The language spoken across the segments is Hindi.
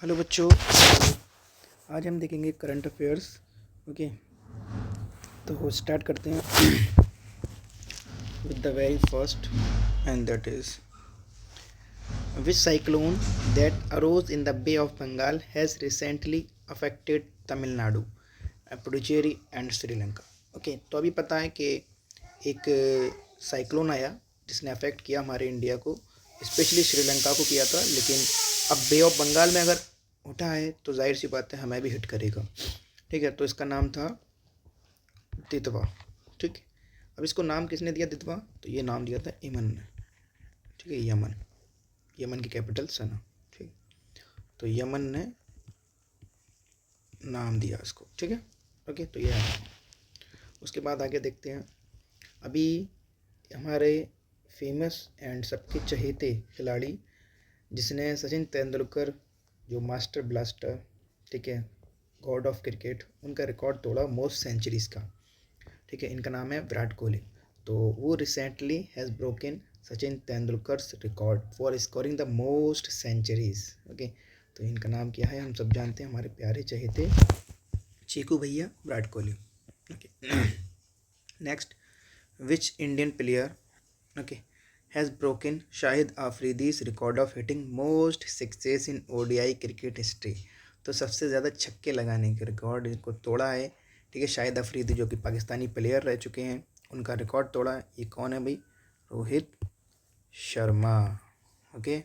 हेलो बच्चों, आज हम देखेंगे करंट अफेयर्स। ओके, तो स्टार्ट करते हैं with the very first, and that is which cyclone that arose in the bay of Bengal has recently affected Tamil Nadu, Puducherry and Sri Lanka. Okay, तो अभी पता है कि एक साइक्लोन आया जिसने अफेक्ट किया हमारे इंडिया को, स्पेशली श्रीलंका को किया था, लेकिन अब बे ऑफ बंगाल में अगर उठा है तो जाहिर सी बात है हमें भी हिट करेगा। ठीक है, तो इसका नाम था दितवा। ठीक है, अब इसको नाम किसने दिया दितवा? तो ये नाम दिया था यमन ने। ठीक है, यमन, यमन की कैपिटल सना। ठीक, तो यमन ने नाम दिया इसको। ठीक है, ओके, तो ये है। उसके बाद आगे देखते हैं, अभी हमारे फेमस एंड सबके चहेते खिलाड़ी जिसने सचिन तेंदुलकर, जो मास्टर ब्लास्टर, ठीक है, गॉड ऑफ क्रिकेट, उनका रिकॉर्ड तोड़ा मोस्ट सेंचुरीज़ का। ठीक है, इनका नाम है विराट कोहली। तो वो recently has broken Sachin Tendulkar's record for scoring the most centuries. Okay, तो इनका नाम क्या है हम सब जानते हैं, हमारे प्यारे चहेते चीकू भैया Virat Kohli. Okay, next, which Indian player okay has broken Shahid Afridi's record of hitting most sixes in ODI cricket history. तो सबसे ज़्यादा छक्के लगाने के रिकॉर्ड इनको तोड़ा है। ठीक है, शाहिद अफरीदी जो कि पाकिस्तानी प्लेयर रह चुके हैं, उनका रिकॉर्ड तोड़ा। ये कौन है भाई? रोहित शर्मा। ओके,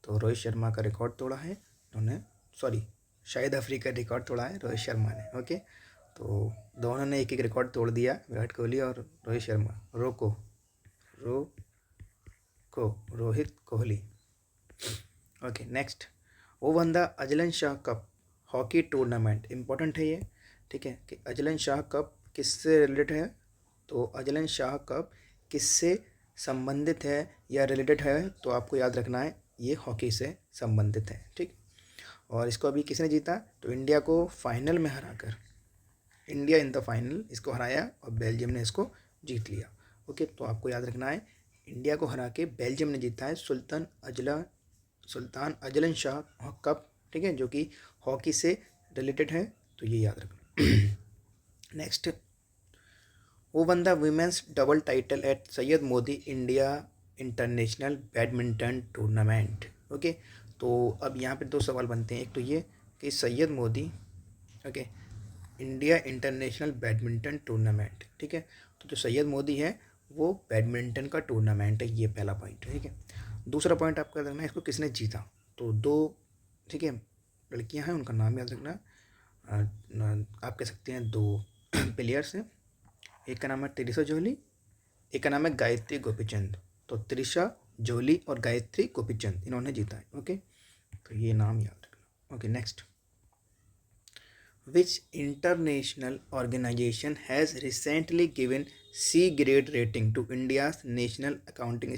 तो रोहित शर्मा का रिकॉर्ड तोड़ा है उन्होंने, सॉरी, शाहिद अफरीदी का रिकॉर्ड तोड़ा है रोहित शर्मा ने। ओके, तो दोनों ने एक एक रिकॉर्ड तोड़ दिया, विराट कोहली और रोहित शर्मा। रोहित कोहली। ओके, नेक्स्ट, वो बंदा Azlan Shah cup hockey tournament, important है ये। ठीक है, कि अजलन शाह कप किससे रिलेटेड है? तो अजलन शाह कप किससे संबंधित है या रिलेटेड है? तो आपको याद रखना है ये हॉकी से संबंधित है। ठीक, और इसको अभी किसने जीता? तो इंडिया को फाइनल में हराकर, इंडिया इन द फाइनल इसको हराया और बेल्जियम ने इसको जीत लिया। ओके, तो आपको याद रखना है इंडिया को हरा के बेल्जियम ने जीता है सुल्तान अजलन शाह कप। ठीक है, जो कि हॉकी से रिलेटेड है, तो ये याद रखना। नेक्स्ट, वो बंदा women's double title at Syed Modi India international badminton tournament. Okay, तो अब यहाँ पे दो सवाल बनते हैं। एक तो ये कि Syed Modi, okay, India international badminton tournament, ठीक है, तो जो सैयद मोदी है वो बैडमिंटन का टूर्नामेंट है, ये पहला पॉइंट। ठीक है, दूसरा पॉइंट आपका याद रखना है इसको किसने जीता? तो दो, ठीक है, लड़कियां हैं, उनका नाम याद रखना। आप कह सकते हैं दो प्लेयर्स हैं, एक का नाम है त्रिशा जोली, एक का नाम है गायत्री गोपीचंद। तो त्रिशा जोली और गायत्री गोपीचंद इन्होंने जीता है। ओके, तो ये नाम याद रखना। Okay, next, which international organization has recently given C grade rating to India's national accounting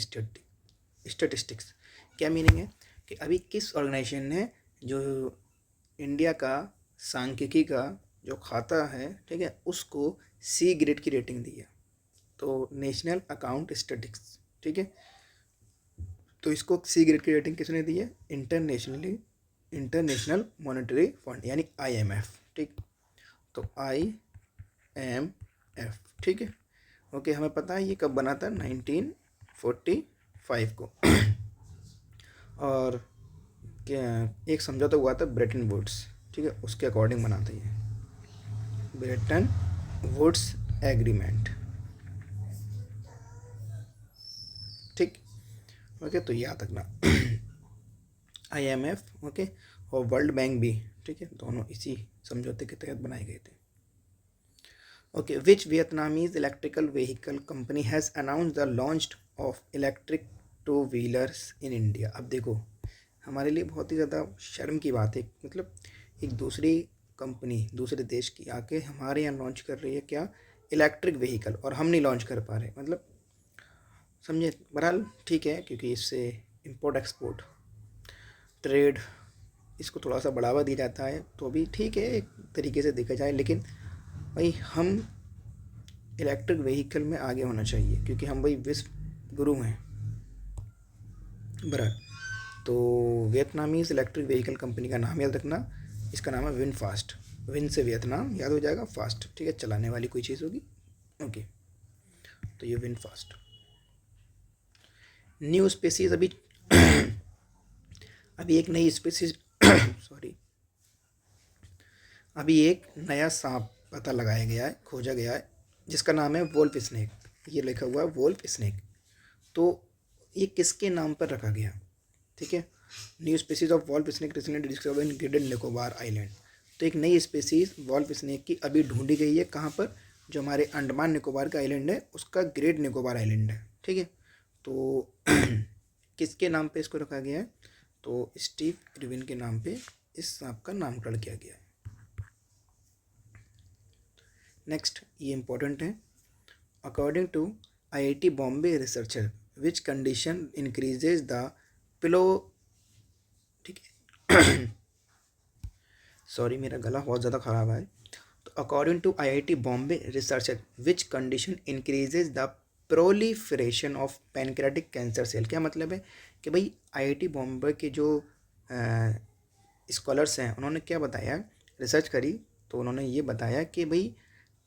statistics? क्या मीनिंग है कि अभी किस ऑर्गेनाइजेशन ने जो इंडिया का सांख्यिकी का जो खाता है, ठीक है, उसको सी ग्रेड की रेटिंग दी है? तो नेशनल अकाउंट स्टैटिस्टिक्स। ठीक है, तो इसको सी ग्रेड की रेटिंग किसने दी है? इंटरनेशनल मॉनेटरी फंड यानी IMF। ठीक, तो IMF। ठीक है, ओके, हमें पता है ये कब बना था, 1945 को। और क्या एक समझौता हुआ था ब्रेटन वुड्स, ठीक है, उसके अकॉर्डिंग बना था ये ब्रेटन वुड्स एग्रीमेंट। ठीक, ओके, तो याद रखना IMF, ओके, और वर्ल्ड बैंक भी, ठीक है, दोनों इसी समझौते के तहत बनाए गए थे। Okay, which Vietnamese electrical vehicle company has announce the launch of electric two wheelers in India? अब देखो, हमारे लिए बहुत ही ज़्यादा शर्म की बात है, मतलब एक दूसरी कंपनी दूसरे देश की आके हमारे यहाँ लॉन्च कर रही है क्या? इलेक्ट्रिक व्हीकल, और हम नहीं लॉन्च कर पा रहे, मतलब समझे। बहरहाल ठीक है, क्योंकि इससे इंपोर्ट एक्सपोर्ट ट्रेड, इसको थोड़ा सा बढ़ावा दिया जाता है, तो अभी ठीक है एक तरीके से देखा जाए, लेकिन भाई हम इलेक्ट्रिक व्हीकल में आगे होना चाहिए, क्योंकि हम भाई विश्व गुरु हैं। बराबर, तो वियतनामीज इलेक्ट्रिक व्हीकल कंपनी का नाम याद रखना, इसका नाम है विनफास्ट। विन से वियतनाम याद हो जाएगा, फास्ट ठीक है, चलाने वाली कोई चीज़ होगी। ओके, तो ये विनफास्ट। न्यू स्पीसीज अभी अभी एक नई स्पीसीज सॉरी, अभी एक नया सांप पता लगाया गया है, खोजा गया है, जिसका नाम है वोल्फ स्नेक। ये लिखा हुआ है वोल्फ स्नेक। तो ये किसके नाम पर रखा गया, ठीक है। New species of wolf snake recently discovered in Great Nicobar island. तो एक नई स्पीसीज वोल्फ स्नेक की अभी ढूंढी गई है, कहाँ पर, जो हमारे अंडमान निकोबार का आइलैंड है उसका ग्रेट निकोबार आइलैंड है, ठीक है। तो किसके नाम पे इसको रखा गया है, तो स्टीव इरविन के नाम पे इस सांप का नामकरण किया गया है। नेक्स्ट, ये इंपॉर्टेंट है। According to IIT Bombay researcher which condition increases the pillow, ठीक है सॉरी मेरा गला बहुत ज़्यादा ख़राब है। तो according to IIT Bombay researcher which condition increases the proliferation of pancreatic cancer cell. क्या मतलब है कि भाई IIT बॉम्बे के जो स्कॉलर्स हैं उन्होंने क्या बताया, रिसर्च करी, तो उन्होंने ये बताया कि भाई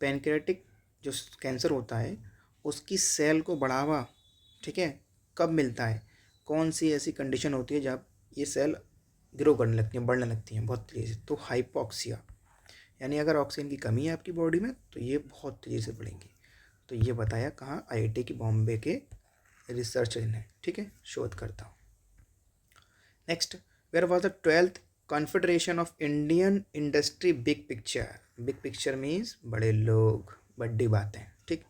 पैनक्रेटिक जो कैंसर होता है उसकी सेल को बढ़ावा, ठीक है, कब मिलता है, कौन सी ऐसी कंडीशन होती है जब ये सेल ग्रो करने लगती हैं, बढ़ने लगती हैं बहुत तेज़ी से। तो हाइपोक्सिया, यानी अगर ऑक्सीजन की कमी है आपकी बॉडी में तो ये बहुत तेज़ी से बढ़ेंगी। तो ये बताया कहाँ, IIT की बॉम्बे के रिसर्चर ने, ठीक है, शोध करता हूँ। Next, where was the 12th confederation of Indian industry big picture. Big picture means बड़े लोग, बड़ी बातें, ठीक।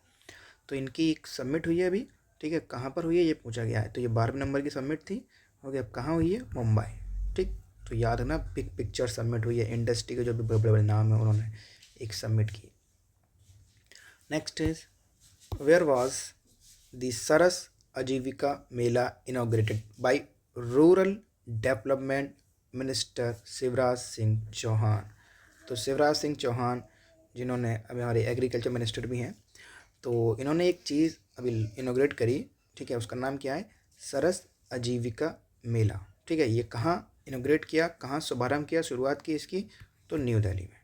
तो इनकी एक सबमिट हुई है अभी, ठीक है, कहाँ पर हुई है ये पूछा गया है। तो ये 12वें नंबर की सबमिट थी, ओके, अब कहाँ हुई है, मुंबई, ठीक। तो याद रखना बिग पिक्चर सबमिट हुई है, इंडस्ट्री के जो भी बड़े बड़े नाम है उन्होंने एक सबमिट की। Next is, where was the Saras Aajeevika Mela inaugurated by rural development minister Shivraj Singh Chouhan. तो शिवराज सिंह चौहान जिन्होंने अभी हमारे एग्रीकल्चर मिनिस्टर भी हैं, तो इन्होंने एक चीज़ अभी इनॉग्रेट करी, ठीक है, उसका नाम क्या है, सरस आजीविका मेला, ठीक है। ये कहाँ इनॉग्रेट किया, कहाँ शुभारंभ किया, शुरुआत की इसकी, तो न्यू दिल्ली में,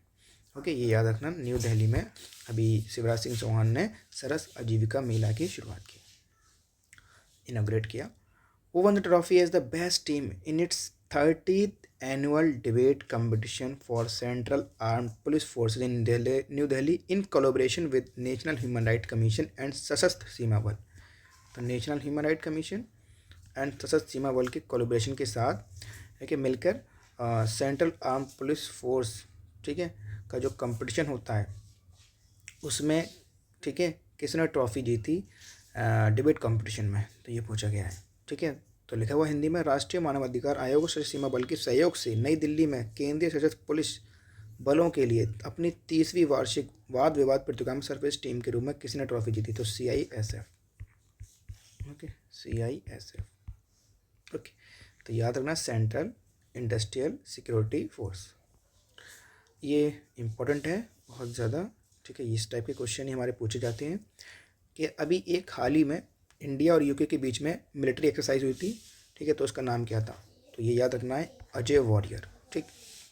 ओके, ये याद रखना, न्यू दिल्ली में अभी शिवराज सिंह चौहान ने सरस आजीविका मेला की शुरुआत की, इनॉग्रेट किया। Who won the trophy as the best team in its 30th annual debate competition for Central Armed Police Forces in New Delhi in collaboration with National Human Rights Commission and सशस्त्र सीमा बल। तो national human right commission and सशस्त्र सीमा बल के कोलैबोरेशन के साथ, ठीक है, मिलकर सेंट्रल आर्म पुलिस फोर्स, ठीक है, का जो कंपटीशन होता है उसमें, ठीक है, किसने ट्रॉफी जीती डिबेट कंपटीशन में, तो ये पूछा गया है, ठीक है। तो लिखा हुआ हिंदी में, राष्ट्रीय मानवाधिकार आयोग और सशस्त्र सीमा बल के सहयोग से नई दिल्ली में केंद्रीय सशस्त्र पुलिस बलों के लिए अपनी 30वीं वार्षिक वाद विवाद प्रतियोगिता में सर्वश्रेष्ठ टीम के रूप में किसने ट्रॉफी जीती, तो CISF, ओके, CISF, ओके। तो याद रखना सेंट्रल इंडस्ट्रियल सिक्योरिटी फोर्स, ये इम्पोर्टेंट है बहुत ज़्यादा, ठीक है। इस टाइप के क्वेश्चन ही हमारे पूछे जाते हैं कि अभी एक हाल ही में इंडिया और UK के बीच में मिलिट्री एक्सरसाइज हुई थी, ठीक है, तो उसका नाम क्या था, तो ये याद रखना है अजय वॉरियर, ठीक।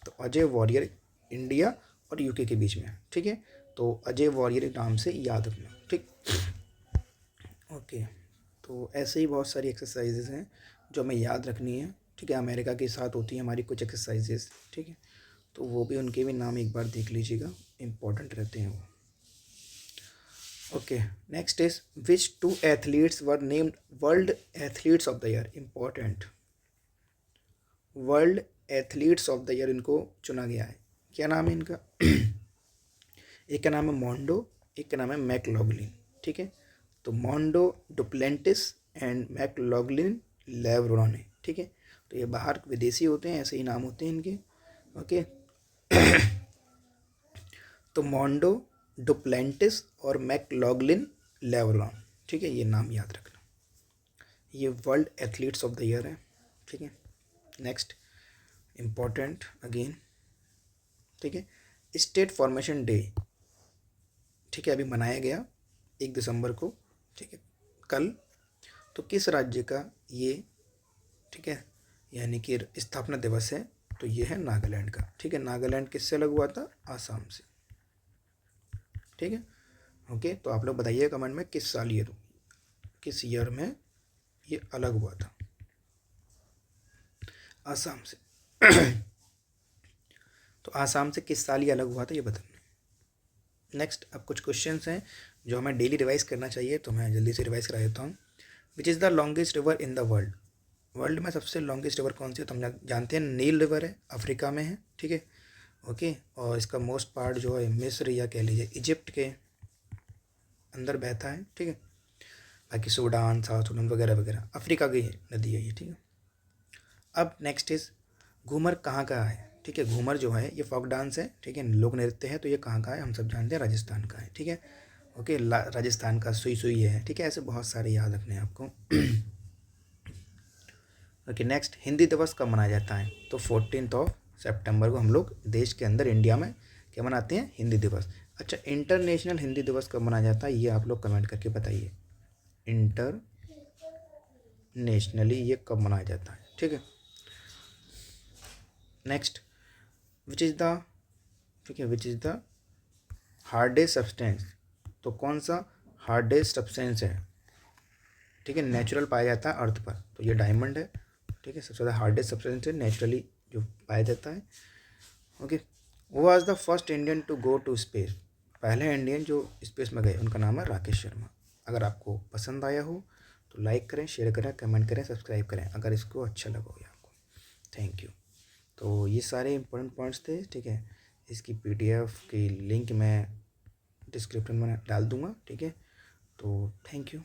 तो अजय वॉरियर इंडिया और UK के बीच में, ठीक है, तो अजय वॉरियर नाम से याद रखना, ठीक, ओके। तो ऐसे ही बहुत सारी एक्सरसाइजेज हैं जो हमें याद रखनी है, ठीक है। अमेरिका के साथ होती हैं हमारी कुछ एक्सरसाइजेज, ठीक है, तो वो भी, उनके भी नाम एक बार देख लीजिएगा, इम्पोर्टेंट रहते हैं वो। Okay, next is which two athletes were named World Athletes of the Year? Important. World Athletes of the Year इनको चुना गया है, क्या नाम है इनका एक का नाम है मोंडो, एक का नाम है मैकलॉगलिन, ठीक है। तो मोंडो डुप्लेंटिस एंड मैकलॉगलिन लेब्रोने, ठीक है। तो ये बाहर विदेशी होते हैं, ऐसे ही नाम होते हैं इनके, ओके। तो मोंडो डुप्लेंटिस और मैकलॉगलिन लेब्रॉन, ठीक है, ये नाम याद रखना, ये world athletes of the year है, ठीक है। नेक्स्ट, इम्पॉर्टेंट अगेन, ठीक है, स्टेट फॉर्मेशन डे, ठीक है, अभी मनाया गया 1 दिसंबर को, ठीक है, कल। तो किस राज्य का ये, ठीक है, यानी कि स्थापना दिवस है, तो ये है नागालैंड का। ठीक है, नागालैंड किससे अलग हुआ था? आसाम से। ठीक है, ओके। तो आप लोग बताइए कमेंट में किस साल ये, किस ईयर में ये अलग हुआ था आसाम से। तो आसाम से किस साल ये अलग हुआ था ये बताना। नेक्स्ट, अब कुछ क्वेश्चंस हैं जो हमें डेली रिवाइज करना चाहिए, तो मैं जल्दी से रिवाइज करा देता हूँ। Which is the longest river in the world? World में सबसे लॉन्गेस्ट रिवर कौन सी है? तो हम जानते हैं नील रिवर है, अफ्रीका में है। ठीक है, ओके। और इसका मोस्ट पार्ट जो है मिस्र या कह लीजिए इजिप्ट के अंदर बहता है। ठीक है, बाकी सूडान, साउथ सूडान वगैरह वगैरह अफ्रीका की नदी है ये। ठीक है, अब नेक्स्ट इज घूमर कहाँ का है? ठीक है, घूमर जो है ये फोक डांस है। ठीक है, लोक नृत्य है, तो ये कहाँ का है? हम सब जानते हैं राजस्थान का है। ठीक है, ओके। राजस्थान का सुई सुई है। ठीक है, ऐसे बहुत सारे याद रखने हैं आपको। ओके, नेक्स्ट, हिंदी दिवस कब मनाया जाता है? तो 14 सितंबर को हम लोग देश के अंदर इंडिया में क्या मनाते हैं? हिंदी दिवस। अच्छा, इंटरनेशनल हिंदी दिवस कब मनाया जाता है ये आप लोग कमेंट करके बताइए। इंटरनेशनली ये कब मनाया जाता है? ठीक है, नेक्स्ट, विच इज़ द, ठीक है, which is the hardest substance? तो कौन सा हार्डेस्ट सब्सटेंस है? ठीक है, नेचुरल पाया जाता है अर्थ पर, तो ये डायमंड है। ठीक है, सबसे ज़्यादा हार्डेस्ट सब्सटेंस है नेचुरली जो पाया जाता है। ओके, वो was the first Indian to go to space? पहले इंडियन जो स्पेस में गए उनका नाम है राकेश शर्मा। अगर आपको पसंद आया हो तो लाइक करें, शेयर करें, कमेंट करें, सब्सक्राइब करें अगर इसको अच्छा लगा हो आपको। Thank you. तो ये सारे इंपॉर्टेंट पॉइंट्स थे। ठीक है, इसकी PDF की लिंक मैं डिस्क्रिप्शन में डाल दूँगा। ठीक है, तो थैंक यू।